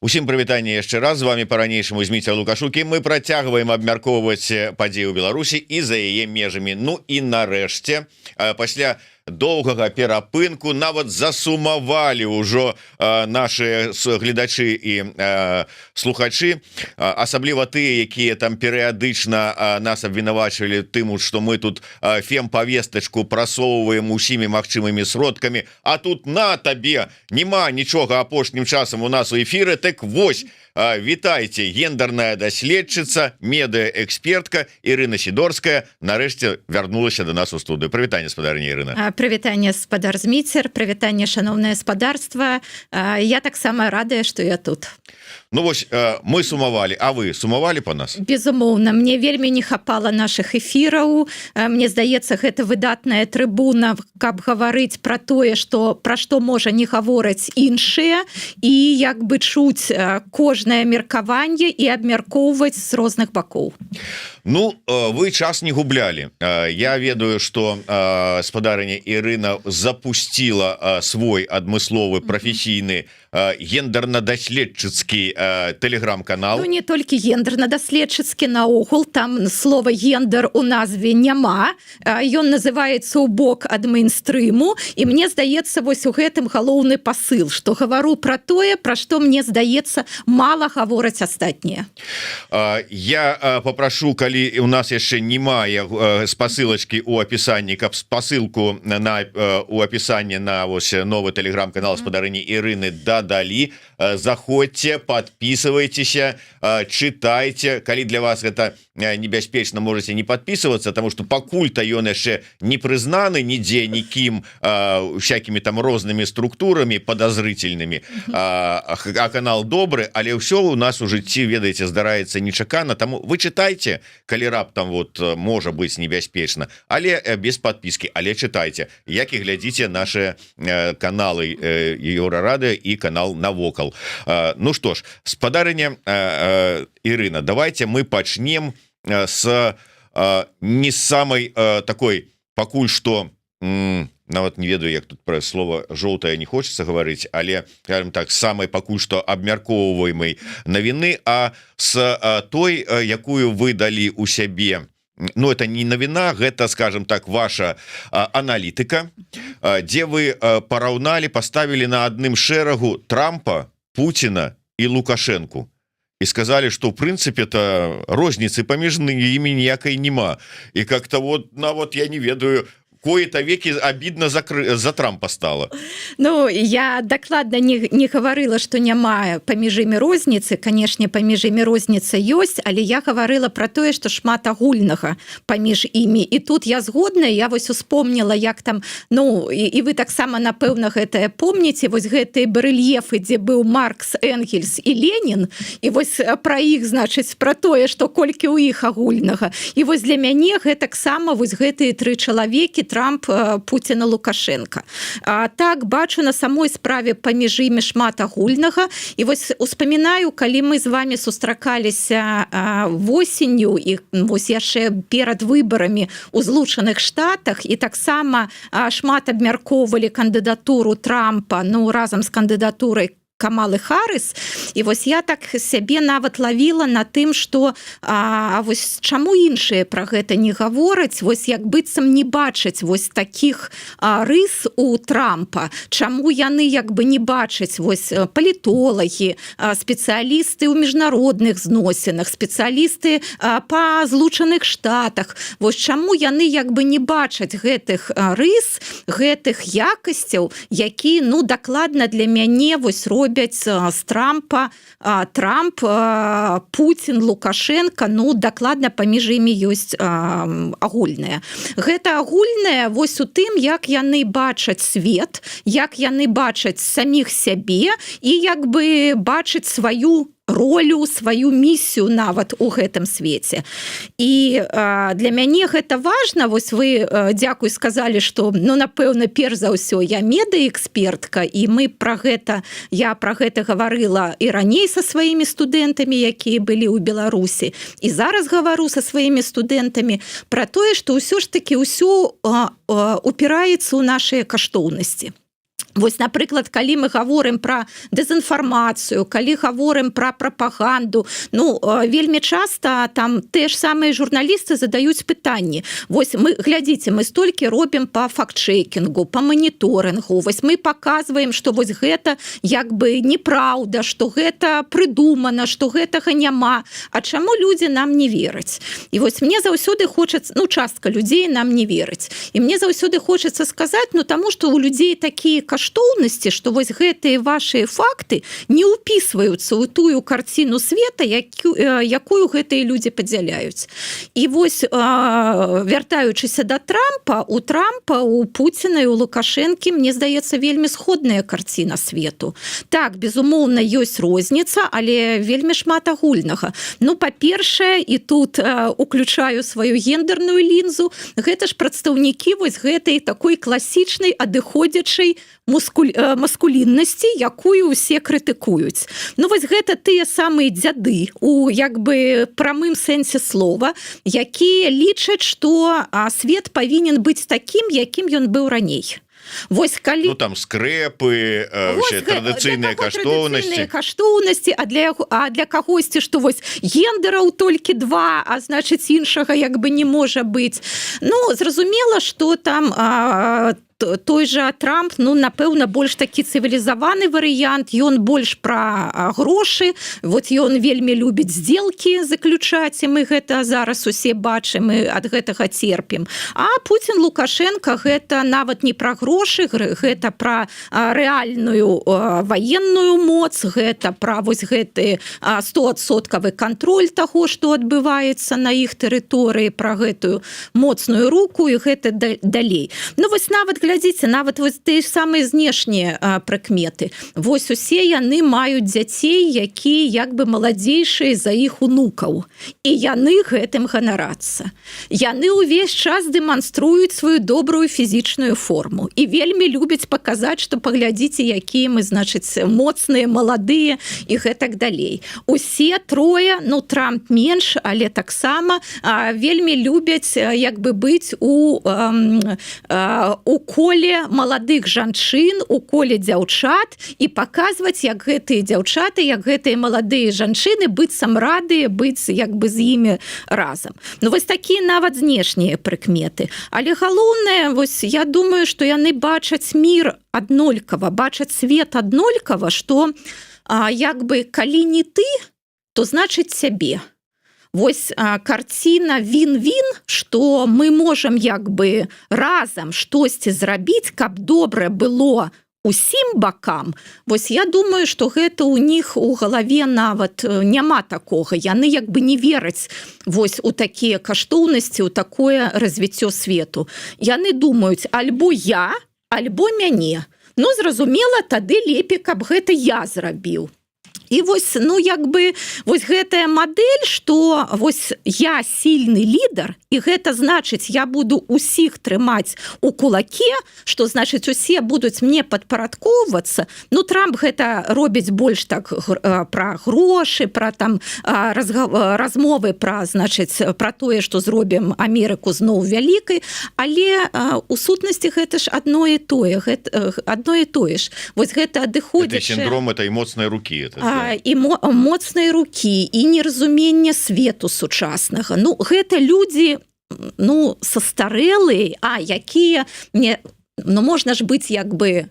Усім прывітанне яшчэ раз, з вами по-ранейшаму Зміцер Лукашук, і мы працягваем абмяркоўваць падзеі ў Беларусі і за яе межамі. Ну і нарэшце, пасля доўгага перапынку нават засумавалі ўжо наши гледачы і слухачы, асабліва тыя, якія там перыядычна нас абвінавачвалі тым, што мы тут фемпавестачку прасоўваем усімі магчымымі сродкамі, а тут на табе няма нічога апошнім часам у нас у эфіры. Так вось, вітайце, гендерная даследчыца, медыаэкспертка Ірына Сідорская нарэшце вярнулася до нас у студыю. Прывітанне, спадарня Ірына. Прывітанне, спадар Зміцер, прывітанне, шановнае спадарства. Я таксама радая, што я тут. Ну вось, мы сумавалі, а вы сумавалі па нас? Безумоўна, мне вельмі не хапала наших эфіраў. Мне здаецца, гэта выдатная трыбуна, каб гаварыць пра тое, пра што можа не гавораць іншыя, і як бы чуць кожнае меркаванне і абмяркоўваць з розных бакоў. Ну, вы час не гублялі. Я ведаю, што спадарыня Ірына запустила свой адмысловы прафесійны гендерна-даследчыцкі тэлеграм-канал. Ну, не толькі гендерна-даследчыцкі, наогул, там слова гендер у назве няма. Ён называецца ў бок ад мейнстрыму, і мне здаецца, вось у гэтым галоўны пасыл, што гавару пра тое, пра што мне здаецца, мала гавораць астатнія. Я попрошу, калі у нас яшчэ немає спасылачкі у апісанні, каб спасылку у апісанні на вось новы тэлеграм-канал спадарыні Ірыны дадалі. Заходзьце, подписывайтеся, читайте. Калі для вас гэта небяспечна, можете не подписываться, потому что пакуль-то ён яшчэ не прызнаны нідзе нікім всякими там рознымі структурамі подозрительными. А канал добры, але ўсё у нас у жыцці, ведаеце, здараецца нечакана. Таму вы читайте, калі раптам вот можа быць небяспечна, але без подписки, але читайте, як і глядзіце наши каналы Еўрарадыё і канал Навокал. Ну что ж, спадарыня Ірына, давайте мы пачнем с не самой такой, пакуль што, нават не ведаю, як тут пра слово жоўтае не хочется гаварыць, але, скажем так, самой пакуль што абмяркоўваемай навіны, а с той, якую вы далі у сябе. Ну, это не навіна, гэта, скажем так, ваша аналітыка, дзе вы параўналі, паставілі на адным шэрагу Трампа, Путина і Лукашенку і сказали, что в принципе это розницы паміж імі ніякай нема, і как-то вот нават я не ведаю, кои-то веки обидно за Трампа стало. Ну, я дакладна не гаварыла, што няма паміж імі розніцы. Канешне, паміж імі розніца ёсць, але я гаварыла пра тое, што шмат агульнага паміж імі. І тут я згодна, я вось успомніла, як там, ну, і вы таксама, напэўна, гэтае помніце, вось гэтыя барэльефы, дзе быў Маркс, Энгельс і Ленін, і вось пра іх, значыць, пра тое, што колькі ў іх агульнага. І вось для мяне гэтаксама вось гэтыя тры чалавекі, Трамп, Путін, Лукашенко. Так, бачу на самой справе паміж імі шмат агульнага. І вось успамінаю, калі мы з вами сустракаліся восенню, і вось яшчэ перад выбарамі ў Злучаных Штатах, і таксама шмат абмяркоўвалі кандыдатуру Трампа, ну, разам з кандыдатурай Камалы Харрис, і вось я так сябе нават лавіла на тым, што вось чаму іншыя пра гэта не гавораць, вось як быццам не бачаць вось такіх рыс у Трампа, чаму яны як бы не бачаць вось палітолагі, спецыялісты ў міжнародных зносінах, спецыялісты па Злучаных Штатах, вось чаму яны як бы не бачаць гэтых рыс, гэтых якасцяў, які, ну, дакладна для мяне вось робяць з Трампа, Трамп, Путін, Лукашенко, ну, дакладна паміж імі ёсць агульнае. Гэта агульнае вось у тым, як яны бачаць свет, як яны бачаць саміх сябе і як бы бачаць сваю ролю, сваю місію нават у гэтым свеце. І для мяне гэта важна. Вось вы, дзякуй, сказалі, што, ну, напэўна, перш за ўсё я медыаэкспертка, і мы пра гэта, я пра гэта гаварыла і раней са сваімі студэнтамі, якія былі ў Беларусі, і зараз гавару са сваімі студэнтамі пра тое, што ўсё ж такі ўсё упіраецца ў нашыя каштоўнасці. Вось, напрыклад, калі мы гаворым пра дэзінфармацыю, калі гаворым пра прапаганду, вельмі часта там тыя ж самыя журналісты задаюць пытанні. Вось мы глядзіце, мы столькі робім па факт-чэкінгу, па маніторынгу. Вось мы паказваем, што вось гэта як бы неправда, што гэта прыдумана, што гэтага няма. А чаму людзі нам не вераць? І вось мне заўсёды хочацца, частка людзей нам не верыць. І мне заўсёды хочацца сказаць, таму што у людзей такія каштоўнасці, што вось гэтыя вашыя факты не ўпісваюцца ў тую карціну света, якую гэтыя людзі падзяляюць. І вось, вяртаючыся да Трампа, у Пуціна і у Лукашэнкі, мне здаецца, вельмі сходная карціна свету. Так, безумоўна, ёсць розніца, але вельмі шмат агульнага. Па-першае, і тут уключаю сваю гендерную лінзу, гэта ж прадстаўнікі вось гэтай такой класічнай адыходзячай маскуліннасці, якую ўсе крытыкуюць. Вось гэта тыя самыя дзяды у як бы прамым сэнсе слова, якія лічаць, што свет павінен быць такім, якім ён быў раней. Вось калі там скрэпы, традыцыйныя каштоўнасці, а для кагосьці, што вось гендераў толькі 2, а значыць іншага як бы не можа быць. Зразумела, што там той жа Трамп, напэўна, больш такі цывілізаваны варыянт, ён больш пра грошы, вот ён вельмі любіць здзелкі заключаць, і мы гэта зараз усе бачым і ад гэтага церпім. А Пуцін, Лукашенко гэта нават не пра грошы, гэта пра рэальную ваенную моц, гэта пра вось гэты 100% кантроль таго, што адбываецца на іх тэрыторыі, пра гэтую моцную руку і гэта далей. Вось нават глядзіце, нават вось тыя самыя знешнія прыкметы. Вось усе яны маюць дзяцей, якія як бы маладзейшыя за іх унукаў. І яны гэтым ганарацца. Яны ўвесь час дэманструюць сваю добрую фізічную форму. І вельмі любяць паказаць, што паглядзіце, якія мы, значыць, моцныя, маладыя і гэтак далей. Усе трое, Трамп менш, але таксама вельмі любяць як бы быць у коле маладых жанчын, у коле дзяўчат і паказваць, як гэтыя дзяўчаты, як гэтыя маладыя жанчыны быццам радыя быць як бы з імі разам. Вось такія нават знешнія прыкметы. Але галоўнае, вось я думаю, што яны бачаць мір аднолькава, бачаць свет аднолькава, што як бы калі не ты, то значыць сябе. Вось карціна він-він, што мы можам як бы разам штосьці зрабіць, каб добра было усім бакам. Вось я думаю, што гэта ў них у галаве нават няма такога. Яны як бы не вераць вось у такія каштоўнасці, у такое развіццё свету. Яны думаюць, альбо я, альбо мяне. Зразумела, тады лепей, каб гэта я зрабіў. І вось, як бы, вось гэтая мадэль, што вось я сільны лідар, і гэта значыць, я буду усіх трымаць у кулаке, што значыць, усе будуць мне падпарадкоўвацца. Трамп гэта робіць больш так пра грошы, пра там размовы пра, значыць, пра тое, што зробім Амерыку зноў вялікай, але у сутнасці гэта ж адно і тое ж. Вось гэта адыходзячае... Это синдром этой моцнай рукі, і моцнай рукі, і неразуменне свету сучаснага. Гэта людзі, састарэлыя, якія мне... можна ж быць як бы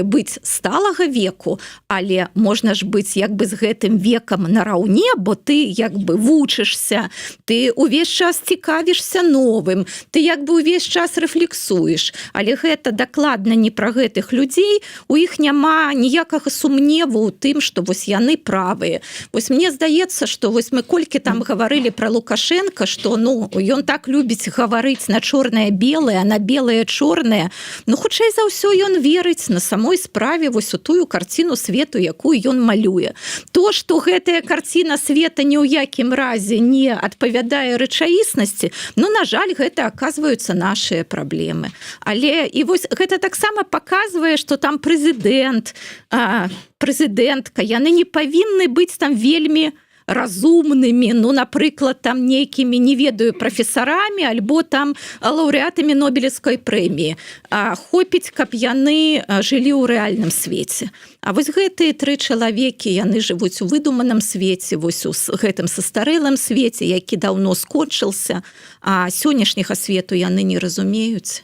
быць сталага веку, але можна ж быць як бы з гэтым векам нараўне, бо ты як бы вучышся, ты увесь час цікавішся новым, ты як бы увесь час рэфлексуеш, але гэта дакладна не пра гэтых людзей, у іх няма ніякага сумневу ў тым, што вось яны правыя. Вось мне здаецца, што вось мы колькі там гаварылі пра Лукашенка, што ён так любіць гаварыць на чорнае-белае, а на белае-чорнае, хутчэй за ўсё ён верыць на самой справе вось у тую карціну свету, якую ён малюе. То, што гэтая карціна света ні ў якім разе не адпавядае рэчаіснасці, на жаль, гэта аказваюцца нашыя праблемы. Але і вось гэта таксама паказвае, што там прэзідэнтка, яны не павінны быць там вельмі разумнымі, ну, напрыклад, там нейкімі, не ведаю, прафесарамі, альбо там лаўрэатамі Нобелевскай прэміі. Хопіць, каб яны жылі ў рэальным свеце. А вось гэтыя 3 чалавекі, яны жывуць у выдуманым свеце, вось у гэтым састарэлым свеце, які даўно скончыўся, а сённяшняга свету яны не разумеюць.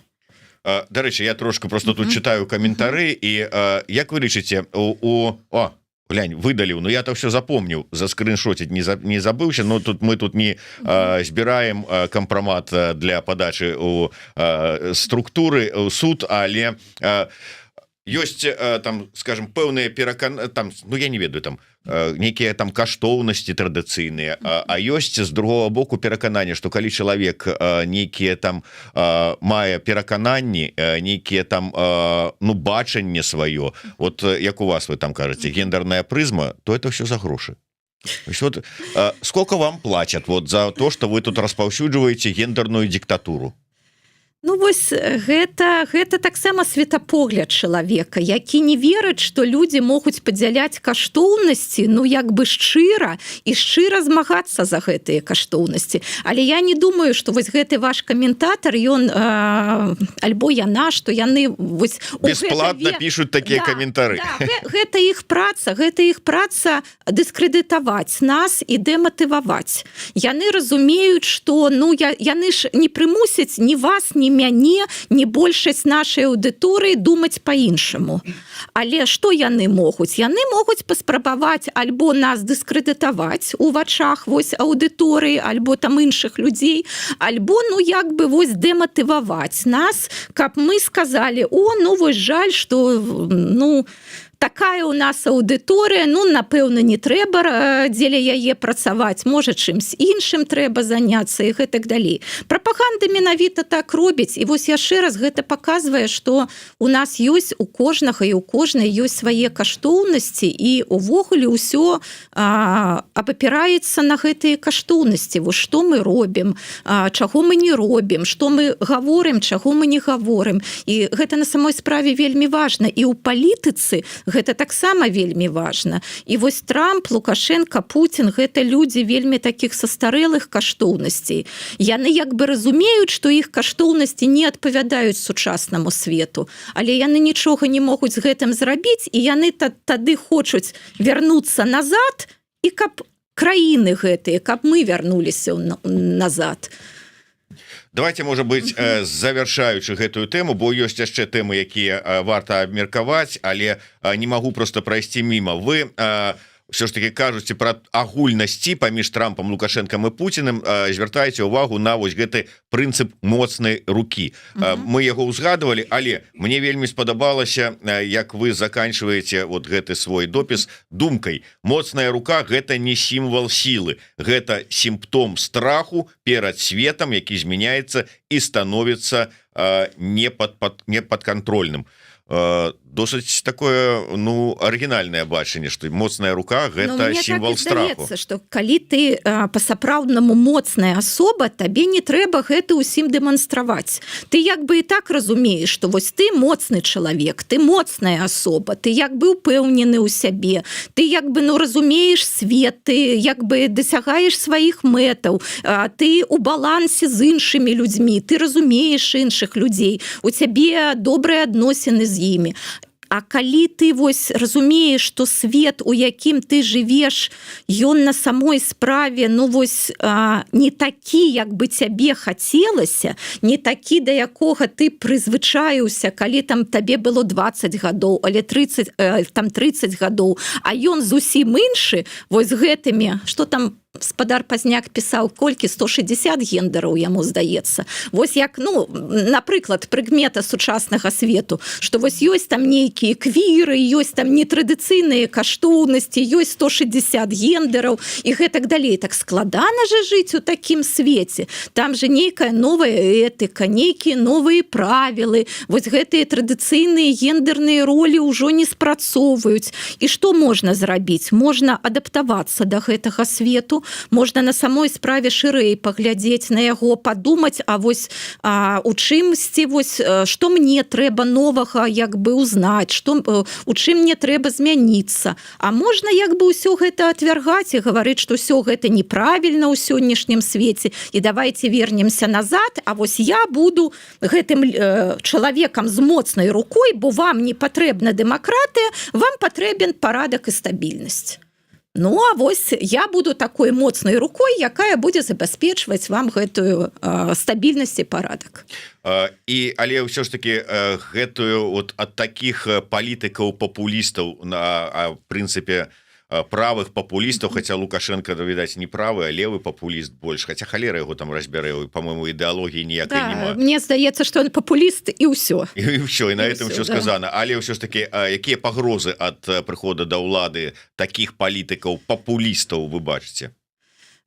Дарэчы, я трошку просто тут читаю каментары, і як вы лічыце, глянь, выдаліў, но я-то все запомніў, заскриншотить не забыўся, но тут мы тут не збіраем кампрамат для падачы у структуры, у суд, але ёсць там, скажем, пэўныя там, ну я не ведаю, там нейкія там каштоўнасці традыцыйныя, а ёсць з другого боку перакананне, што калі чалавек нейкія там мае перакананні, нейкія там ну бачанне сваё, вот як у вас вы там кажаце, гендерная прызма, то это все за грошы. Вот, сколько вам платят вот за то, что вы тут распаўсюджваеце гендерную диктатуру? Ну вось гэта таксама светапогляд чалавека, які не верыць, што людзі могуць падзяляць каштоўнасці, ну як бы шчыра і шчыра змагацца за гэтыя каштоўнасці. Але я не думаю, што вось гэты ваш каментатар, ён альбо яна, што яны вось бесплатно пишут такія каментары. Гэта іх праца дыскрэдытаваць нас і дэматываваць. Яны разумеюць, што ну яны ж не прымусяць ні вас, ні мяне, не большасць нашай аўдыторыі думаць па-іншаму. Але што яны могуць? Яны могуць паспрабаваць альбо нас дыскрэдытаваць у вачах вось аўдыторыі, альбо там іншых людзей, альбо ну як бы вось дэматываваць нас, каб мы сказалі: о, ну вось жаль, што ну такая у нас аўдыторыя, ну, напэўна, не трэба дзеля яе працаваць, можа, чымсь іншым трэба заняцца і гэтак далей. Прапаганда менавіта так робіць, і вось яшчэ раз гэта паказвае, што у нас ёсць у кожнага і у кожнай ёсць свае каштоўнасці, і увогуле ўсё абапіраецца на гэтыя каштоўнасці. Вось што мы робім, чаго мы не робім, што мы гаворым, чаго мы не гаворым. І гэта на самой справе вельмі важна. І ў палітыцы гэта таксама вельмі важна. І вось Трамп, Лукашенко, Путін — гэта людзі вельмі такіх састарэлых каштоўнасцей. Яны як бы разумеюць, што іх каштоўнасці не адпавядаюць сучаснаму свету, але яны нічога не могуць з гэтым зрабіць, і яны тады хочуць вярнуцца назад, і каб краіны гэтыя, каб мы вярнуліся назад. Давайте, можа быть, завяршаючы гэтую тэму, бо ёсць яшчэ тэмы, якія варта абмеркаваць, але не магу просто прайсці міма. Вы все ж таки кажуце пра агульнасці паміж Трампам, Лукашэнкам і Пуціным, звяртаеце ўвагу на вось гэты прынцып моцнай рукі. Мы яго ўзгадывалі, але мне вельмі спадабалася, як вы заканчваеце вот гэты свой допіс думкай: моцная рука — гэта не сімвал сілы, гэта сімптом страху перад светам, які змяняецца і становіцца непадкантрольным. Досыць такое, ну, арыгінальнае бачанне, што моцная рука — гэта сімвал страху. Здаецца, што калі ты па-сапраўднаму моцная асоба, табе не трэба гэта ўсім дэманстраваць. Ты як бы і так разумееш, што вось ты моцны чалавек, ты моцная асоба, ты як бы упэўнены ў сябе, ты як бы, ну, разумееш свет, ты як бы дасягаеш сваіх мэтаў, ты у балансе з іншымі людзьмі, ты разумееш іншых людзей, у цябе добрыя адносіны з імі. А калі ты вось разумееш, што свет, у якім ты жывеш, ён на самой справе, ну вось не такі, як бы цябе хацелася, не такі, да якога ты прызвычаіўся, калі там табе было 20 гадоў, але 30 гадоў, а ён зусім іншы, вось гэтымі, што там спадар Пазняк пісаў, колькі 160 гендераў яму здаецца. Вось як, ну, напрыклад, прыкмета сучаснага свету, што вось ёсць там нейкія квіры, ёсць там нетрадыцыйныя каштоўнасці, ёсць 160 гендераў і гэтак далей. Так складана же жыць у такім свеце. Там же нейкая новая этыка, нейкія новыя правілы. Вось гэтыя традыцыйныя гендерныя ролі ўжо не спрацоўваюць. І што можна зрабіць? Можна адаптавацца да гэтага свету, можна на самой справе шырэй паглядзець на яго, падумаць, а вось у чымсьці вось што мне трэба новага як бы узнаць, што у чым мне трэба змяніцца. А можна як бы ўсё гэта отвергаць і гаварыць, што ўсё гэта неправільна ў сённяшнім свеце і давайте вернемся назад, а вось я буду гэтым чалавекам з моцнай рукой, бо вам не патрэбна дэмакратыя, вам патрэбен парадак і стабільнасць. Ну, а вось я буду такой моцнай рукой, якая будзе забяспечваць вам гэтую стабільнасць і парадак. Але ўсё ж таки гэтую вот ад такіх палітыкаў-папулістаў в прынцыпе правых папулістаў, хаця Лукашенко, відаць, не правы, а левы папуліст больш, хаця халера яго там разбярэ, по-моему, ідэалогіі ніякай нема. Мне здаецца, што ён папуліст і ўсё. І ўсё, і на этом ўсё сказано. Але ўсё ж таки, якія пагрозы ад прыхода да ўлады такіх палітыкаў-папулістаў вы бачыце?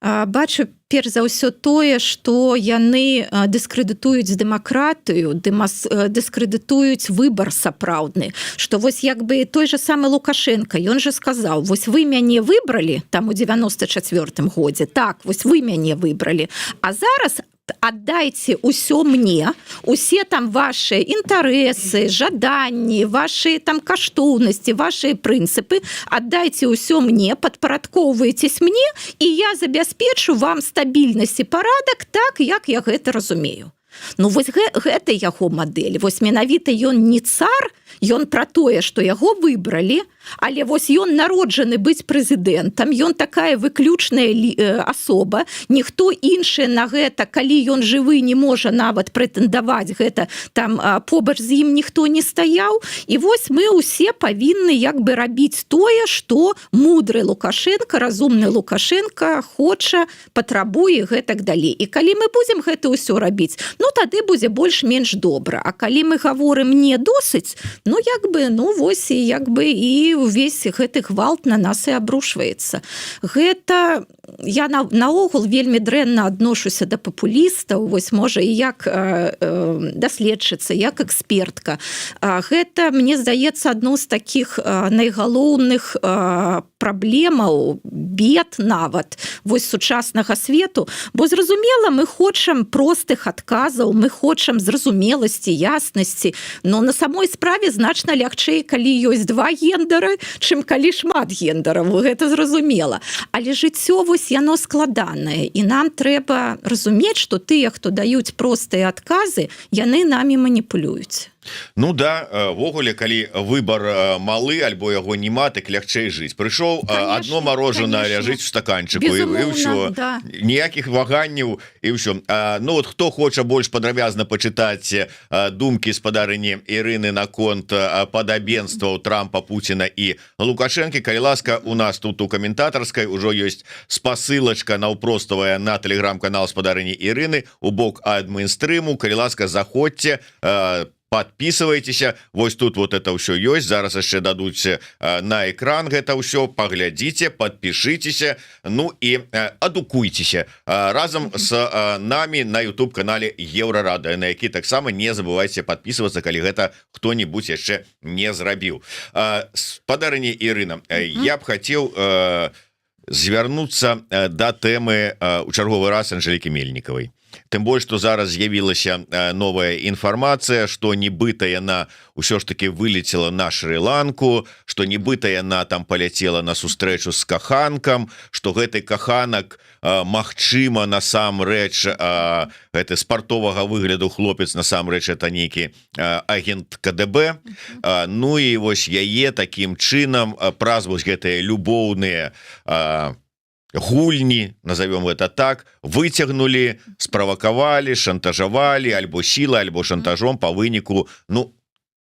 Бачу, перш за ўсё тое, што яны дыскрэдытуюць дэмакратыю, дыскрэдытуюць выбар сапраўдны, што вось як бы той же самы Лукашенко, ён же сказаў, вось вы мяне выбралі там у 94-м годзе, так, вось вы мяне выбралі, а зараз аддайце ўсё мне, усе там ваши інтарэсы, жаданні, ваши там каштоўнасці, ваши прынцыпы, аддайце ўсё мне, падпарадкоўваецесь мне, і я забяспечу вам стабільнасць і парадак так, як я гэта разумею. Ну, вось гэта яго мадэль. Вось менавіта ён не цар, ён пра тое, што яго выбралі, але вось ён народжаны быць прэзідэнтам, ён такая выключная асоба, ніхто іншы на гэта, калі ён жывы, не можа нават прэтэндаваць гэта, там побач з ім ніхто не стаяў, і вось мы ўсе павінны як бы рабіць тое, што мудры Лукашенко, разумны Лукашенко хоча, патрабуе гэтак далей. І калі мы будзем гэта ўсё рабіць, ну тады будзе больш-менш добра. А калі мы гаворым не досыць, ну як бы, ну вось і як бы і увесь гэты гвалт на нас і абрушваецца. Гэта я наогул вельмі дрэнна адношуся да папулістаў, вось можа і як даследчыца, як экспертка. Гэта, мне здаецца, адно з такіх найгалоўных праблемаў, бед нават вось сучаснага свету, бо зразумела, мы хочам простых адказаў, мы хочам зразумеласці, яснасці, но на самой справе значна лягчэй, калі ёсць два гендары, чым калі шмат гендараў, гэта зразумела. Але жыццё вось яно складанае, і нам трэба разумець, што тыя, хто даюць простыя адказы, яны намі маніпулююць. Ну да, ввогуле, калі выбар малы альбо яго нема, так лягчэй жыць. Прыйшоў одно мороженое ляжыць у стаканчыку і ўсё. Да. Ніякіх ваганняў і ўсё. Ну вот хто хоча больш падрабязна пачытаць думкі спадарыні Ірыны наконт падабенстваў Трампа, Пуціна і Лукашэнкі, калі ласка, у нас тут у каментатарскай ужо ёсць спасылачка наўпроставая на тэлеграм-канал спадарыні Ірыны у бок адмінстрыму. Калі ласка, заходзьце, подписывайтеся, вось тут вот это ўсё ёсць, зараз яшчэ дадуць на экран гэта ўсё, паглядзіце, подпішыцеся, ну і адукуйцеся разам з намі на YouTube канале Еўрарада, на які таксама не забывайце подписываться, калі гэта хто-нибудь яшчэ не зрабіў. Спадарыня Ірына, я б хацеў звярнуцца да тэмы у чарговы раз Анжэлікі Мельнікавай. Тым больш, што зараз з'явілася новая інфармацыя, што нібыта яна ўсё ж таки вылецела на Шры-Ланку, што нібыта яна там паляцела на сустрэчу з каханкам, што гэты каханак магчыма насамрэч гэты спартовага выгляду хлопец насамрэч это нейкі агент КДБ. Ну і вось яе такім чынам праз вось гэтыя любоўныя гульні, назовем это так, выцягнули, справакавалі, шантажавалі, альбо сілай, альбо шантажом по выніку, ну,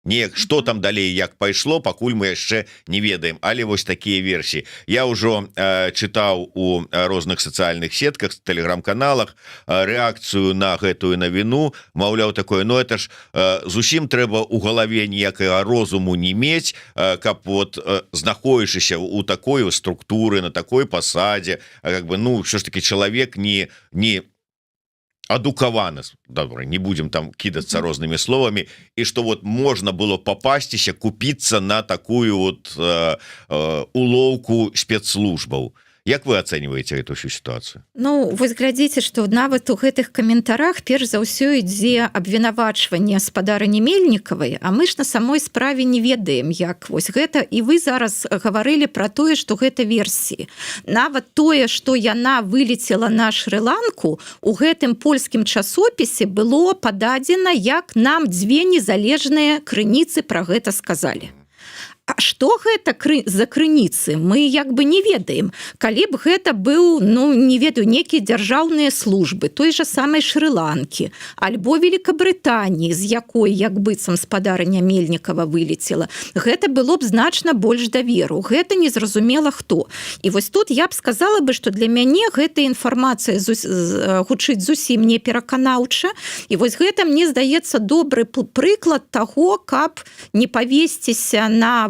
неяк, што там далей, як пайшло, пакуль мы яшчэ не ведаем, але вось такія версіі. Я ўжо чытаў у розных сацыяльных сетках, тэлеграм-каналах рэакцыю на гэтую навіну, маўляў такое, ну это ж зусім трэба у галаве ніякага розуму не мець, каб вот знаходзячыся у такой структуры, на такой пасадзе, как бы, ну, ўсё ж таки чалавек не адукаваны, добра, не будем там кідацца рознымі словамі, і што вот можна было папасціся, купіцца на такую вот улоўку спецслужбаў. Як вы ацэньваеце эту всю сітуацыю? Ну вось глядзіце, што нават у гэтых каментарах перш за ўсё ідзе абвінавачванне спадарыні Мельнікавай, а мы ж на самой справе не ведаем, як вось гэта, і вы зараз гаварылі пра тое, што гэта версіі. Нават тое, што яна вылецела на Шры-Ланку, у гэтым польскім часопісе было пададзена, як нам дзве незалежныя крыніцы пра гэта сказалі. А што гэта за крыніцы? Мы як бы не ведаем. Калі б гэта быў, ну, не ведаю, некія дзяржаўныя службы той жа самай Шры-Ланкі, альбо Великабрытаніі, з якой, як быццам спадарыня Мельнікава вылецела, гэта было б значна больш даверу. Гэта незразумела хто. І вось тут я б сказала бы, што для мяне гэта інфармацыя гучыць зусім не пераканаўча. І вось гэта, мне здаецца, добры прыклад таго, каб не павесціся на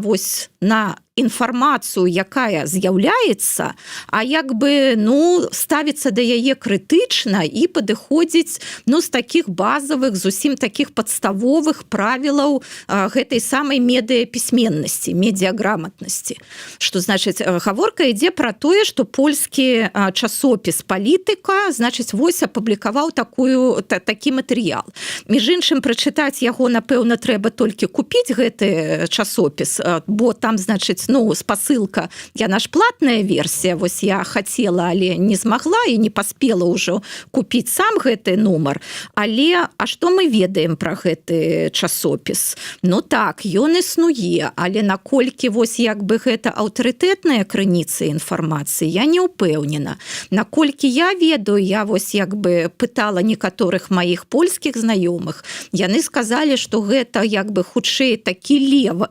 інфармацыю, якая з'яўляецца, а як бы, ну, ставіцца да яе крытычна і падыходзіць, ну, з такіх базавых, зусім такіх падставовых правілаў гэтай самай медыапісьменнасці, медыаграмотнасці. Што, значыць, гаворка ідзе пра тое, што польскі часопіс «Палітыка», значыць, вось апублікаваў такі матэрыял. Між іншым, прачытаць яго, напэўна, трэба толькі купіць гэты часопіс, бо там, значыць, ну, спасылка, яна ж платная версія, вось я хацела, але не змагла і не паспела ўжо купіць сам гэты нумар. Але, а што мы ведаем пра гэты часопіс? Ну так, ён існуе, але наколькі вось як бы гэта аўтарытэтная крыніца інфармацыі, я не ўпэўнена. Наколькі я ведаю, я вось як бы пытала некаторых маіх польскіх знаёмых, яны сказалі, што гэта як бы хутчэй такі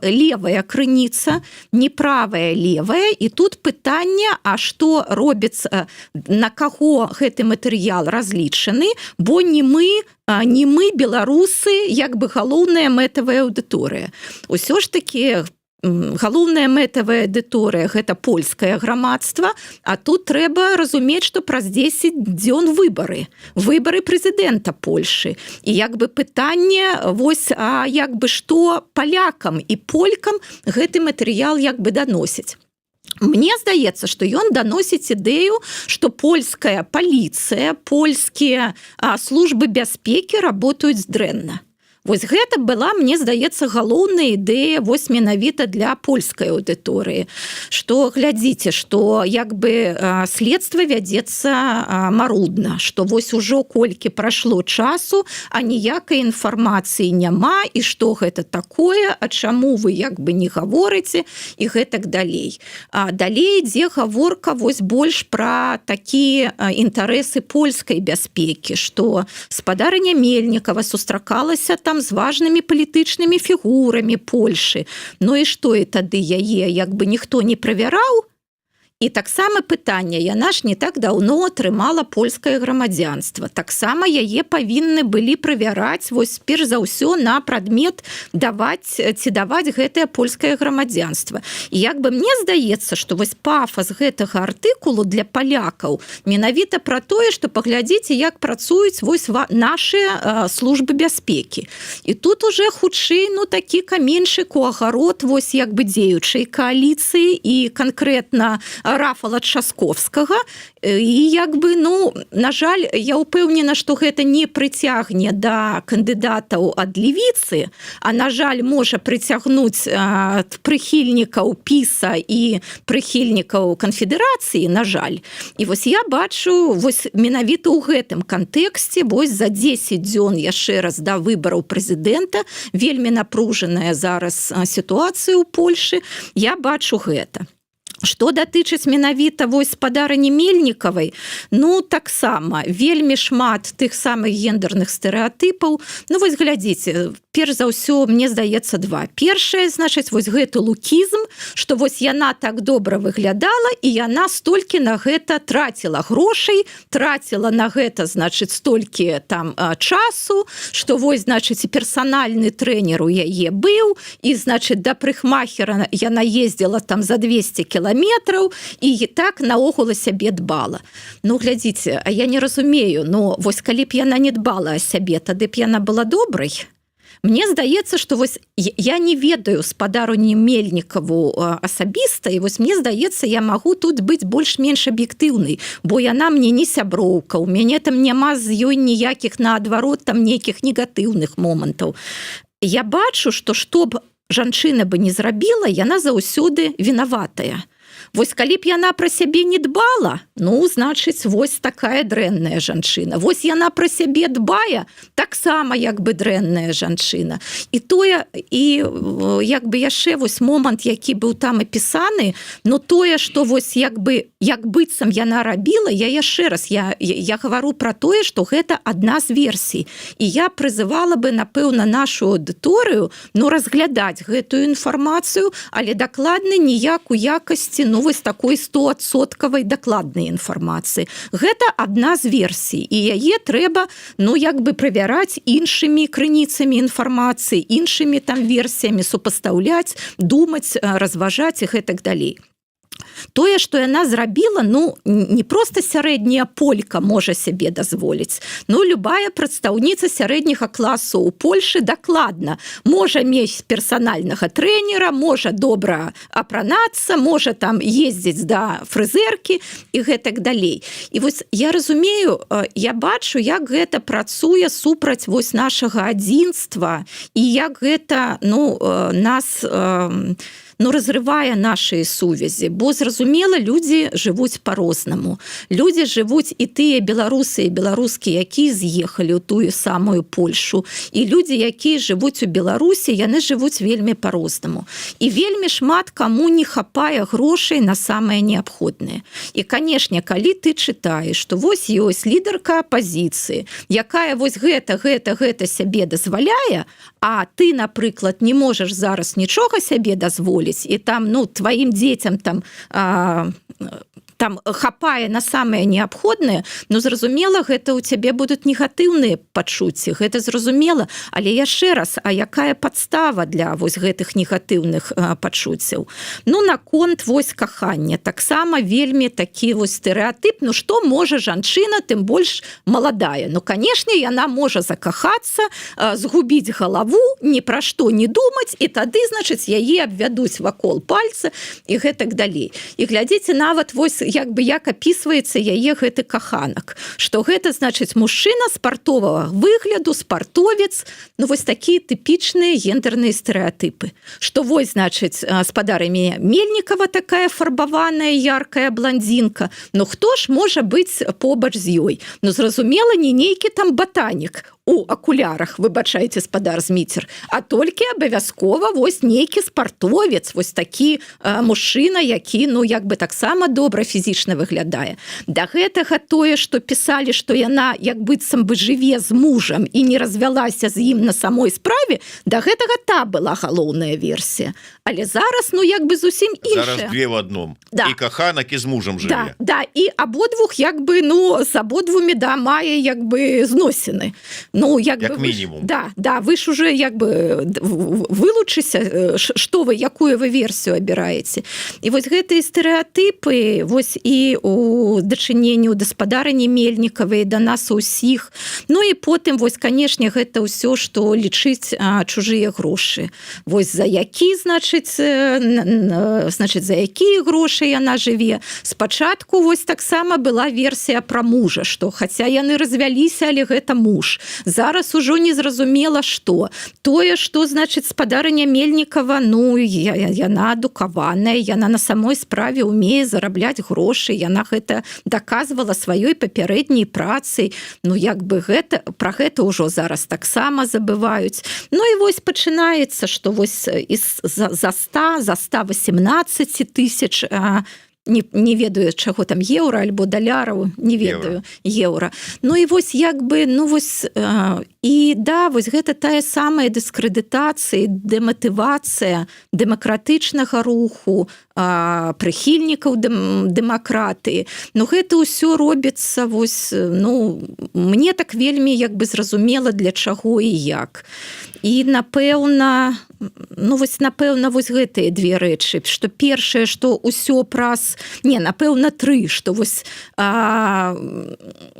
левая крыніца, не правая, левая, і тут пытанне, а што робіцца, на каго гэты матэрыял разлічаны, бо не мы, беларусы, як бы галоўная мэтавая аўдыторыя. Усё ж такі галоўная мэтавая аўдыторыя гэта польскае грамадства, а тут трэба разумець, што праз 10 дзён выбары прэзідэнта Польшы. І як бы пытанне, вось, а як бы што палякам і полькам гэты матэрыял як бы даносіць. Мне здаецца, што ён даносіць ідэю, што польская паліцыя, польскія службы бяспекі работаюць дрэнна. Вось гэта была, мне здаецца, галоўная ідэя вось менавіта для польскай аўдыторыі. Што, глядзіце, што як бы следства вядзецца марудна, што вось ужо колькі прайшло часу, а ніякай інфармацыі няма, і што гэта такое, а чаму вы як бы не гаворыце, і гэтак далей. А далей ідзе гаворка вось больш пра такія інтарэсы польскай бяспекі, што спадарыня Мельнікава сустракалася там з важнымі палітычнымі фігурамі Польшы. Ну і што і тады яе як бы ніхто не правяраў? І таксама пытанне, яна ж не так даўно атрымала польскае грамадзянства. Таксама яе павінны былі правяраць вось перш за ўсё на прадмет даваць гэтае польскае грамадзянства. І як бы мне здаецца, што вось пафас гэтага артыкулу для палякаў менавіта пра тое, што паглядзіце, як працуюць вось нашыя службы бяспекі. І тут уже хутчэй, ну, такі каменьчык у агарод вось як бы дзеючай кааліцыі і канкрэтна Рафала Часковскага, і як бы, ну, на жаль, я ўпэўнена, што гэта не прыцягне да кандыдатаў ад левіцы, а, на жаль, можа прыцягнуць прыхільнікаў ПіСа і прыхільнікаў канфедэрацыі, на жаль. І вось я бачу вось менавіта ў гэтым кантэксце, вось за 10 дзён яшчэ раз да выбараў прэзідэнта, вельмі напружаная зараз сітуацыя ў Польшы, я бачу гэта. Што датычыць менавіта вось спадарыні Мельнікавай, ну, таксама вельмі шмат тых самых гендерных стэрэатыпаў. Ну, вось глядзіце, перш за ўсё, мне здаецца, два. Першае, значыць, вось гэты лукізм, што вось яна так добра выглядала, і яна столькі на гэта траціла грошай, траціла на гэта, значыць, столькі там часу, што вось, значыць, і персанальны трэнер у яе быў, і, значыць, да прыхмахера яна ездзіла там за 200 кіламетраў, і так наогул о сябе дбала. Ну, глядзіце, а я не разумею, ну, вось калі б яна не дбала о сябе, тады б яна была добрай. Мне здаецца, што вось я не ведаю спадарню Мельнікаву асабіста, і вось мне здаецца, я магу тут быць больш-менш аб'ектыўнай, бо яна мне не сяброўка, у мяне там няма з ёй ніякіх, наадварот, там нейкіх негатыўных момантаў. Я бачу, што б жанчына бы не зрабіла, яна заўсёды вінаватая. Вось калі б яна пра сябе не дбала, ну, значыць, вось такая дрэнная жанчына. Вось яна пра сябе дбае, таксама як бы дрэнная жанчына. І тое, і як бы яшчэ вось момант, які быў там апісаны, но тое, што вось як быццам яна рабіла, я яшчэ раз, я гавару пра тое, што гэта адна з версій. І я прызывала бы, напэўна, нашу аўдыторыю, ну, разглядаць гэтую інфармацыю, але дакладна ніяк у якасці, ну, вось такой 100% дакладнай інфармацыі. Гэта адна з версій, і яе трэба, ну, як бы правяраць іншымі крыніцамі інфармацыі, іншымі там версіямі, супастаўляць, думаць, разважаць і гэтак далей. Тое, што яна зрабіла, ну, не проста сярэдняя полька можа сябе дазволіць, ну, любая прадстаўніца сярэдняга класу ў Польшы дакладна можа мець персанальнага трэнера, можа добра апранацца, можа там ездзіць да фрызэркі і гэтак далей. І вось я разумею, я бачу, як гэта працуе супраць вось нашага адзінства і як гэта, ну, нас разрывае нашыя сувязі, бо, зразумела, людзі жывуць па-рознаму. Людзі жывуць і тыя беларусы і беларускі, якія з'ехалі ў тую самую Польшу, і людзі, якія жывуць у Беларусі, яны жывуць вельмі па-рознаму. І вельмі шмат каму не хапае грошай на самае неабходнае. І, канешне, калі ты чытаеш, што вось ёсць лідарка апазіцыі, якая вось гэта сябе дазваляе, а ты, напрыклад, не можаш зараз нічога сябе дазволіць, і там, ну, тваім дзецям там хапае на самае неабходнае, ну, зразумела, гэта ў цябе будуць негатыўныя пачуцці, гэта зразумела, але яшчэ раз, а якая падстава для вось гэтых негатыўных пачуццяў? Ну, наконт вось кахання, таксама вельмі такі вось стэрэатып, ну, што можа жанчына, тым больш маладая? Ну, канешне, яна можа закахацца, згубіць галаву, ні пра што не думаць, і тады, значыць, яе абвядуць вакол пальца і гэтак далей. І глядзіце, нават вось як бы як апісваецца яе гэты каханак, што гэта, значыць, мужчына спартовага выгляду, спартовец, ну, вось такія тыпічныя гендерныя стэрэатыпы, што вось, значыць, спадарня Мельнікава такая фарбаваная, яркая блондзінка, ну, хто ж можа быць побач з ёй? Ну, зразумела, не нейкі там батанік у акулярах, выбачайце, спадар Зміцер, а толькі абавязкова вось нейкі спартовец, вось такі мужчына, які, ну, як бы таксама добра фізічна выглядае. Да гэтага тое, што пісалі, што яна як быццам бы жыве з мужам і не развялася з ім на самой справе, да гэтага та была галоўная версія. Але зараз, ну, як бы зусім іншая. Зараз две в одном. Да. І каханак і з мужам жыве. Да, і абодвух, як бы, ну, з абодвумі, да, мае, як бы, зносіны. Ну, як мінімум. Да, вы ж уже, як бы, вылучыся, што вы, якую вы версію абіраеце. І вось гэтыя стэрэатыпы, вось і у дачыненні да спадарні Мельнікавай, да нас усіх. Ну, і потым, вось, канешне, гэта ўсё, што лічыць чужыя грошы. Вось за які, значыць, за якія грошы яна жыве. Спачатку, вось, таксама была версія пра мужа, што, хаця яны развяліся, але гэта муж. Зараз ужо не зразумела, што. Тое, што, значыць, спадарня Мельнікава, ну, яна адукаваная, яна на самой справе умее зарабляць грошы, яна гэта даказвала сваёй папярэдняй працай. Ну, як бы гэта, пра гэта ўжо зараз таксама забываюць. Ну, і вось пачынаецца, што вось за 118 тысяч не ведаю, чаго там, еўра альбо даляраў, не ведаю, еўра. Ну, і вось як бы, ну, вось, і да, вось гэта тая самая дыскрэдытацыя, дэматывацыя дэмакратычнага руху, прыхільнікаў дэмакратыі. Ну гэта ўсё робіцца вось, ну, мне так вельмі як бы зразумела для чаго і як. І напэўна вось гэтыя две рэчы, што першае, што ўсё праз напэўна тры, што вось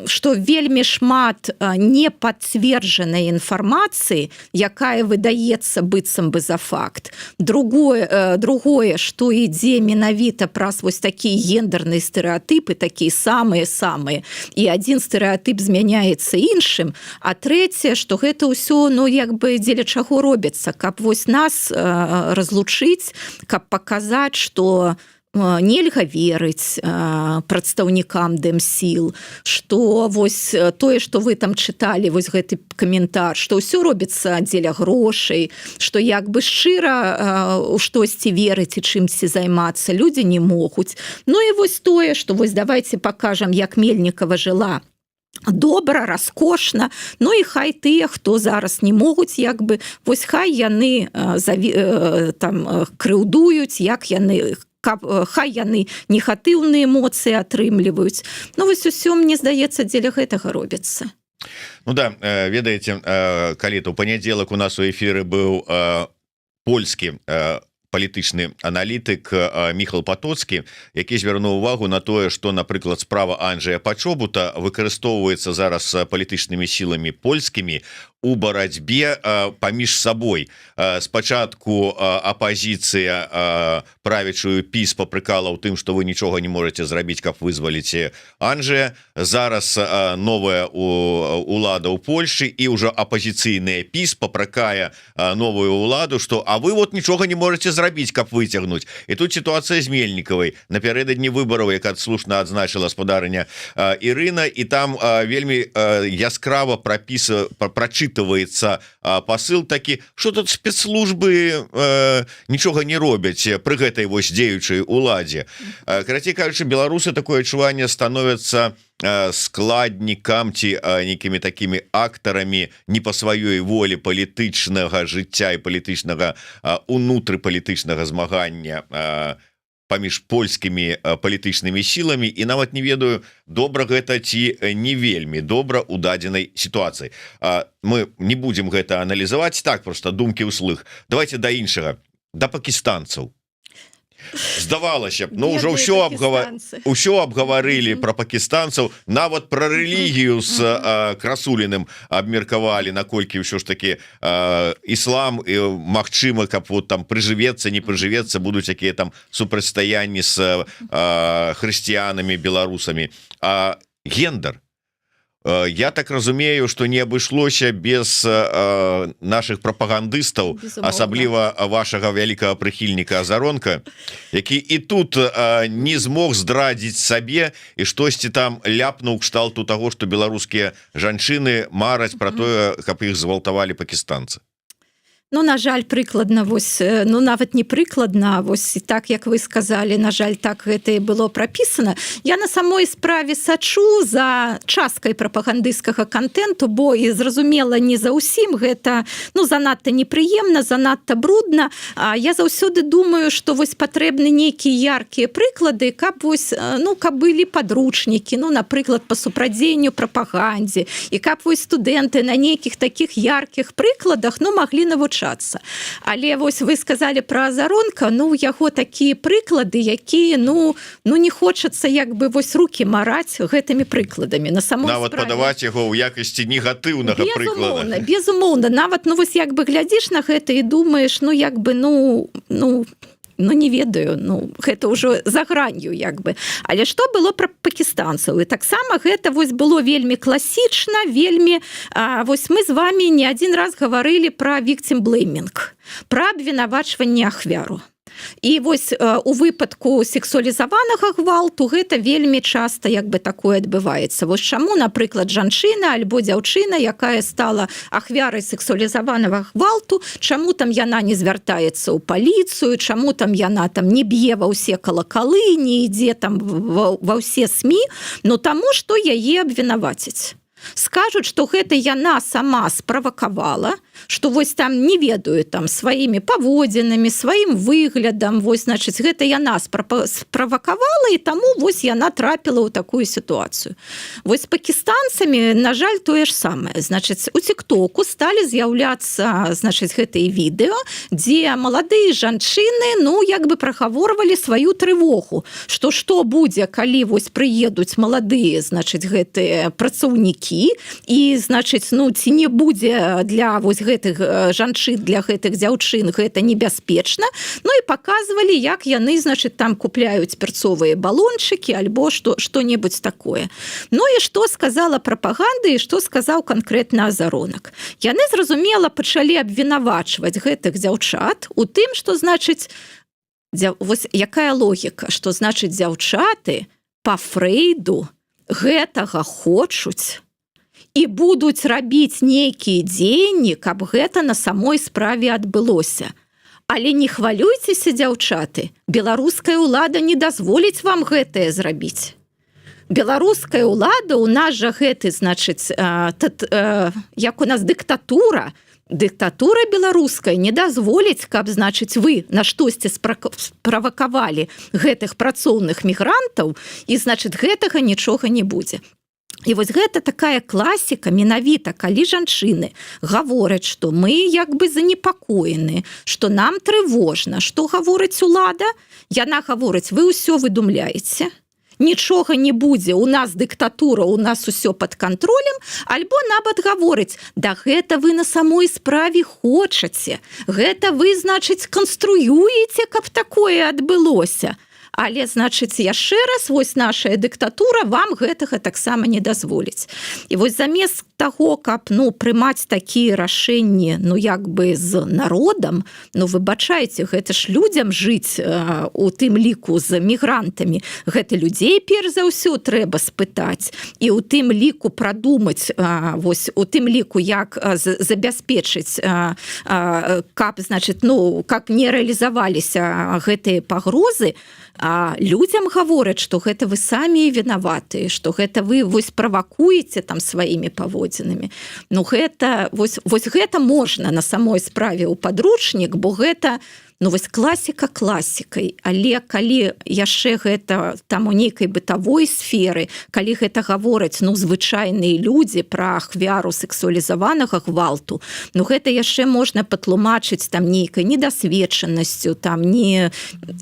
што вельмі шмат непацверджанай інфармацыі, якая выдаецца быццам бы за факт. Другое, што ідзе менавіта праз вось такія гендерныя стэрэатыпы, такія самыя-самыя, і адзін стэрэатып змяняецца іншым, а трэцяе, што гэта ўсё, ну, як бы дзеля чаго робіцца, каб вось нас разлучыць, каб паказаць, што нельга верыць прадстаўнікам дэмсіл, што вось тое, што вы там чыталі, вось гэты каментар, што ўсё робіцца дзеля грошай, што як бы шчыра у штосьці верыць і чымсьці займацца людзі не могуць. Ну і вось тое, што вось давайце пакажам, як Мельнікава жыла добра, раскошна, ну і хай тыя, хто зараз не могуць, як бы, вось хай яны там крыўдуюць, як яны, хай яны негатыўныя эмоцыі атрымліваюць. Ну вось усё, мне здаецца, дзеля гэтага робіцца. Ну да, ведаеце, калі то ў панядзелак у нас у эфіры быў польскі палітычны аналітык Міхал Патоцкі, які звярнуў увагу на тое, што, напрыклад, справа Анджэя Пачобута выкарыстоўваецца зараз палітычнымі сіламі польскімі у барацьбе паміж сабой. Спачатку апазіцыя правячую ПіС папрыкала ў тым, што вы нічога не можаце зрабіць, каб вызваліць Анджэя. Зараз новая улада ў Польшчы і ўжо апазіцыйная ПіС папракае новую уладу, што а вы вот нічога не можаце зрабіць, каб выцягнуць. І тут сітуацыя з Мельнікавай напярэдадні выбараў, як слушна адзначыла спадарыня Ірына, і там вельмі яскрава прачытаецца пасыл такі, што тут спецслужбы нічога не робяць пры гэтай вось дзеючай уладзе. Карацей кажучы, беларусы такое адчуванне становяцца складнікам ці нейкімі такімі актарамі не па сваёй волі палітычнага жыцця і палітычнага унутрыпалітычнага змагання паміж польскімі палітычнымі сіламі, і нават не ведаю, добра гэта ці не вельмі добра ў дадзенай сітуацыі. Мы не будзем гэта аналізаваць, так проста думкі ўслых. Давайте да іншага, да пакістанцаў. Здавалася б, ну ўжо ўсё абгаварылі пра пакістанцаў, нават пра рэлігію з Красуліным абмеркавалі, наколькі ўсё ж такі іслам магчыма, каб вот там прыжывецца, не прыжывецца, будуць якія там супрацьстаянні з хрысціянамі, беларусамі. А гендер, я так разумею, што не абышлося без наших прапагандыстаў, асабліва вашага вялікага прыхільніка Азаронка, які і тут не змог здрадзіць сабе і штосьці там ляпнуў кшталту таго, што беларускія жанчыны мараць пра тое, каб іх згвалтавалі пакістанцы. Ну, на жаль, прыкладна, вось, ну, нават не прыкладна, вось, так, як вы сказалі, на жаль, так гэта і было прапісана. Я на самой справе сачу за часткай прапагандысцкага контенту, бо і зразумела, не за ўсім гэта, ну, занадта непрыемна, занадта брудна. А я заўсёды думаю, што вось патрэбны нейкія яркія прыклады, каб вось, ну, каб былі падручнікі, ну, напрыклад, па супрадзенню прапагандзе, і каб вось студэнты на нейкіх такіх яркіх прыкладах, ну, маглі навучацца. Але вось вы сказалі пра Азаронка, ну, у яго такія прыклады, якія, ну, не хочацца як бы вось рукі мараць гэтымі прыкладамі. На самой нават справе. Падаваць яго ў якасці негатыўнага прыклада. Безумоўна, нават, ну, вось як бы глядзіш на гэта і думаеш, ну, як бы, ну, не ведаю, ну, гэта ўжо за гранню, як бы. Але што было пра пакістанцаў? І таксама гэта вось было вельмі класічна, вельмі... Вось мы з вамі не адзін раз гаварылі пра victim blaming, пра абвінавачванне ахвяру. І вось у выпадку сексуалізаванага гвалту гэта вельмі часта як бы такое адбываецца. Вось чаму, напрыклад, жанчына альбо дзяўчына, якая стала ахвярай сексуалізаванага гвалту, чаму там яна не звяртаецца ў паліцыю, чаму там яна там не б'е ва ўсе калакалы, не ідзе там ва ўсе СМІ, ну таму што яе абвінаваціць. скажуць, што гэта яна сама справакавала, што вось там не ведаю там сваімі паводзінамі, сваім выглядам, вось значыць гэта яна справакавала і таму вось яна трапіла ў такую сітуацыю. Вось з пакістанцамі, на жаль, тое ж самае. Значыць, у тиктоку сталі з'яўляцца, значыць, гэтыя відэо, дзе маладыя жанчыны, ну, як бы прагаворвалі сваю трывогу, што будзе, калі вось прыедуць маладыя, значыць, гэтыя працаўнікі, і, значыць, ну, ці не будзе для вось гэтых жанчын, для гэтых дзяўчын гэта небяспечна, ну, і паказвалі, як яны, значыць, там купляюць перцовыя балончыкі, альбо што-небудзь такое. Ну, і што сказала прапаганда, і што сказаў канкрэтна Азаронак. Яны, зразумела, пачалі абвінавачваць гэтых дзяўчат у тым, што, значыць, вось якая логіка, што, значыць, дзяўчаты па Фрэйду гэтага хочуць і будуць рабіць нейкія дзеянні, каб гэта на самой справе адбылося. Але не хвалюйцеся, дзяўчаты, беларуская ўлада не дазволіць вам гэтае зрабіць. Беларуская ўлада, у нас жа гэты, значыць, як у нас дыктатура беларуская не дазволіць, каб, значыць, вы на штосьці справакавалі гэтых працоўных мігрантаў, і, значыць, гэтага нічога не будзе. І вось гэта такая класіка, менавіта, калі жанчыны гавораць, што мы як бы занепакоены, што нам трывожна. Што гаворыць улада? Яна гаворыць, вы ўсё выдумляеце, нічога не будзе, у нас дыктатура, у нас усё пад кантролем, альбо нават гаворыць, да гэта вы на самой справе хочаце, гэта вы, значыць, канструюеце, каб такое адбылося. Але, значыць, яшчэ раз, вось наша дыктатура вам гэтага таксама не дазволіць. І вось замест таго, каб, ну, прымаць такія рашэнні, ну, як бы з народам, ну, выбачайце, гэта ж людзям жыць у тым ліку з мігрантамі. Гэта людзей, перш за ўсё, трэба спытаць. І ў тым ліку прадумаць, вось, у тым ліку, як забяспечыць, каб, значыць, ну, каб не рэалізаваліся гэтыя пагрозы, а людзям гавораць, што гэта вы самі вінаваты, што гэта вы вось правакуеце там сваімі паводзінамі. Ну гэта вось гэта можна на самой справе ў падручнік, бо гэта, ну вось класіка класікай, але калі яшчэ гэта там у нейкай бытавой сферы, калі гэта гавораць, ну, звычайныя людзі пра ахвяру сексуалізаванага гвалту, ну гэта яшчэ можна патлумачыць там нейкай недасведчанасцю, там не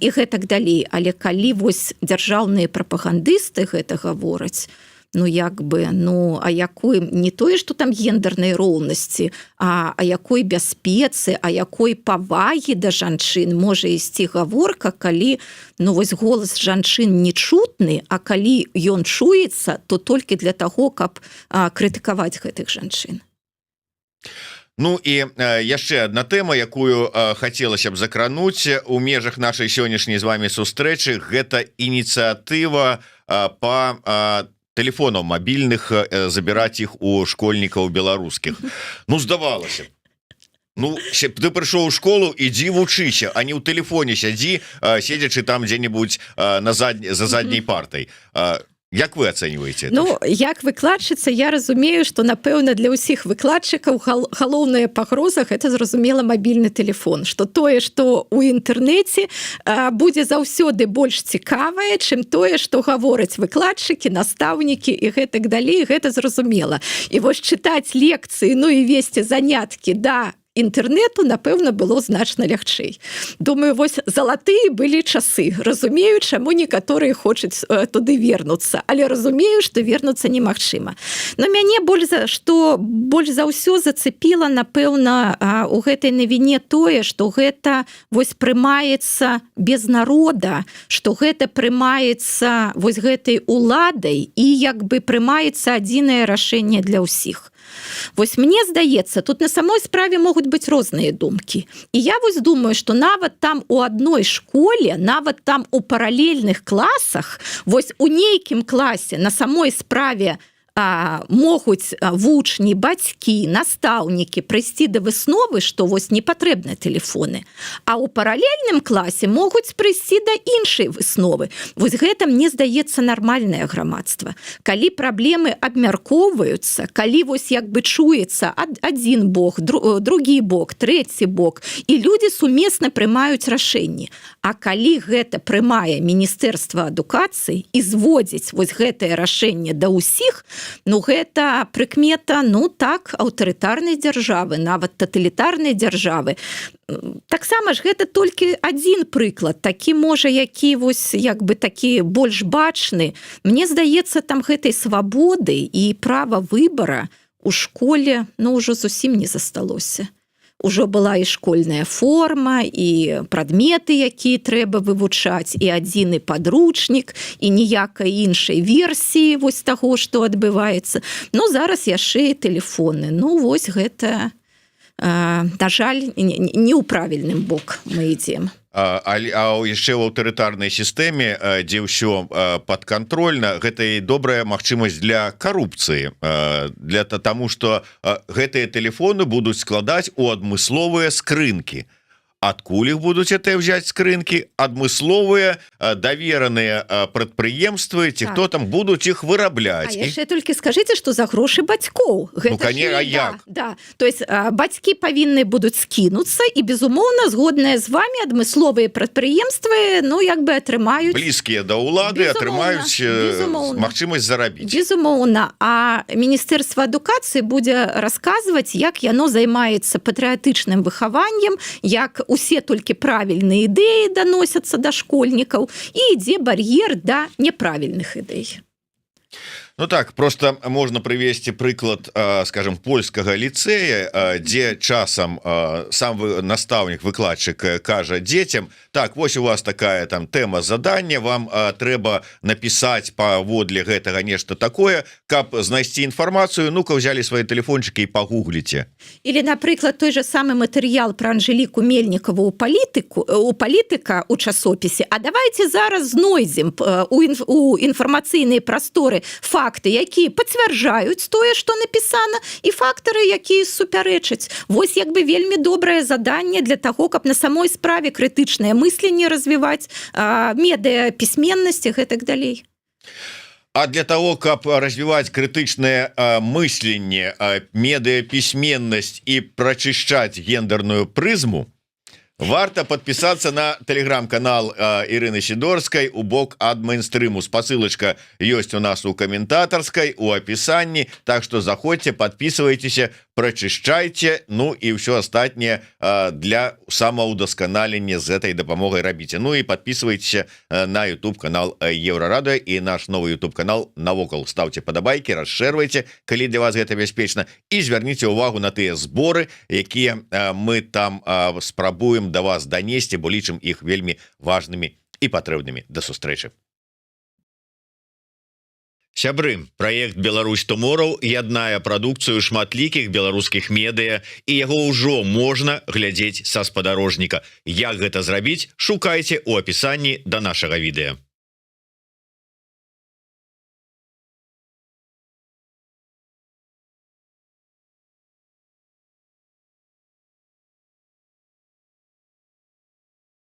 і гэтак далей. Але калі вось дзяржаўныя прапагандысты гэта гавораць, ну, як бы, ну, а якой, не тое, што там гендернай роўнасці, а якой бяспецы, а якой павагі да жанчын можа ісці гаворка, калі, ну, вось голас жанчын не чутны, а калі ён чуецца, то толькі для таго, каб крытыкаваць гэтых жанчын. Ну і яшчэ одна тэма, якую хацелася б закрануць у межах нашай сённяшняй з вами сустрэчы, гэта ініцыятыва па телефонаў мабільных, забіраць іх у школьнікаў беларускіх. Ну, здавалася, ну, ты прыйшоў у школу, ідзі вучыся, а не ў тэлефоне сядзі, седзячы там дзе-небудзь за задняй партай. Як вы ацэньваеце? Ну, як выкладчыца, я разумею, што, напэўна, для ўсіх выкладчыкаў галоўная пагроза – гэта, зразумела, мабільны тэлефон. Што тое, што ў інтэрнэце будзе заўсёды больш цікавае, чым тое, што гавораць выкладчыкі, настаўнікі і гэтак далей, гэта зразумела. І вось чытаць лекцыі, ну і весці заняткі, да, інтэрнету, напэўна, было значна лягчэй. Думаю, вось залатыя былі часы. Разумею, чаму некаторыя хочуць туды вернуцца, але разумею, што вернуцца немагчыма. Но мяне больш за ўсё зацепіла, напэўна, у гэтай навіне тое, што гэта вось прымаецца без народа, што гэта прымаецца вось гэтай уладай і як бы прымаецца адзінае рашэнне для ўсіх. Вось мне здаецца, тут на самой справе могуць быць розныя думкі. І я вось думаю, што нават там у адной школе, нават там у паралельных класах, вось у нейкім класе на самой справе могуць вучні, бацькі, настаўнікі прыйсці да высновы, што вось не патрэбны тэлефоны, а ў паралельным класе могуць прыйсці да іншай высновы. Вось гэта, мне здаецца, нармальнае грамадства. Калі праблемы абмяркоўваюцца, калі вось як бы чуецца адзін бок, другі бок, трэці бок, і людзі сумесна прымаюць рашэнні. А калі гэта прымае Міністэрства адукацыі і зводзіць вось гэтае рашэнне да ўсіх, ну гэта прыкмета, ну так, аўтарытарнай дзяржавы, нават таталітарнай дзяржавы. Таксама ж гэта толькі адзін прыклад, такі можа, які вось як бы такі больш бачны. Мне здаецца, там гэтай свабоды і права выбара у школе, ну, ўжо зусім не засталося. Ужо была і школьная форма, і прадметы, якія трэба вывучаць, і адзіны падручнік, і ніякай іншай версіі вось таго, што адбываецца. Ну, зараз яшчэ і тэлефоны. Ну, вось гэта, на жаль, не ў правільным бок мы ідзем. А яшчэ ў аўтарытарнай сістэме, дзе ўсё падкантрольна, гэта і добрая магчымасць для карупцыі, для таму, што гэтыя тэлефоны будуць складаць у адмысловыя скрынкі. Адкуль іх будуць это взять скрынкі? Адмысловыя давераныя прадпрыемствы, ці хто там будуць іх вырабляць. А яшчэ толькі скажыце, што за грошы бацькоў. Ну, конечно, а як? Да. То есть бацькі павінны будуць скінуцца, і, безумоўна, згодныя з вами адмысловыя прадпрыемствы, ну, як бы атрымаюць... Блізкія да ўлады атрымаюць магчымасць зарабіць. Безумоўна. А Міністэрства адукацыі будзе расказваць, як яно займаецца патрыятычным выхаваннем, як усе толькі правільныя ідэі даносяцца да школьнікаў, і ідзе бар'ер да няправільных ідэй. Ну так, просто можна прывесці прыклад, скажем, польскага ліцэя, дзе часам сам настаўнік, выкладчык кажа дзецям: так, вось у вас такая там тэма задання, вам трэба напісаць паводле гэтага нешта такое, каб знайсці інфармацыю, ну-ка взялі свае тэлефончыкі і пагугліце. Или, напрыклад, той же самы матэрыял пра Анжэліку Мельнікову у палітыка у часопісе. А давайте зараз знойдзем у інфармацыйнай прасторы факты, якія пацвярджаюць тое, што напісана, і фактары, якія супярэчаць. Вось як бы вельмі добрае заданне для таго, каб на самой справе крытычнае мысленне развіваць, медыапісьменнасць і гэтак далей. А для того, каб развіваць крытычнае мысленне, медыапісьменнасць і прачышчаць гендерную прызму, варта подписаться на телеграм-канал Ирины Сидорской у бок адмейнстрыму. Спасылочка есть у нас у комментаторской, у описании. Так что заходите, подписывайтесь, прочищайте, ну и все остальное для самоудосконаления с этой допомогой робите. Ну и подписывайтесь на YouTube канал Еврорадио и наш новый YouTube канал Навокал. Ставьте подобайки, расширвайте, коли для вас это беспечно, и зверните увагу на те сборы, якія мы там спрабуем до вас донести, бо лічым іх вельмі важнымі і патрэбнымі. До сустрэчы. Сябры, праект «Беларусь Томорроw» яднае прадукцыю шматлікіх беларускіх медыа, і яго ўжо можна глядзець са спадарожніка. Як гэта зрабіць, шукайце ў апісанні да нашага відэа.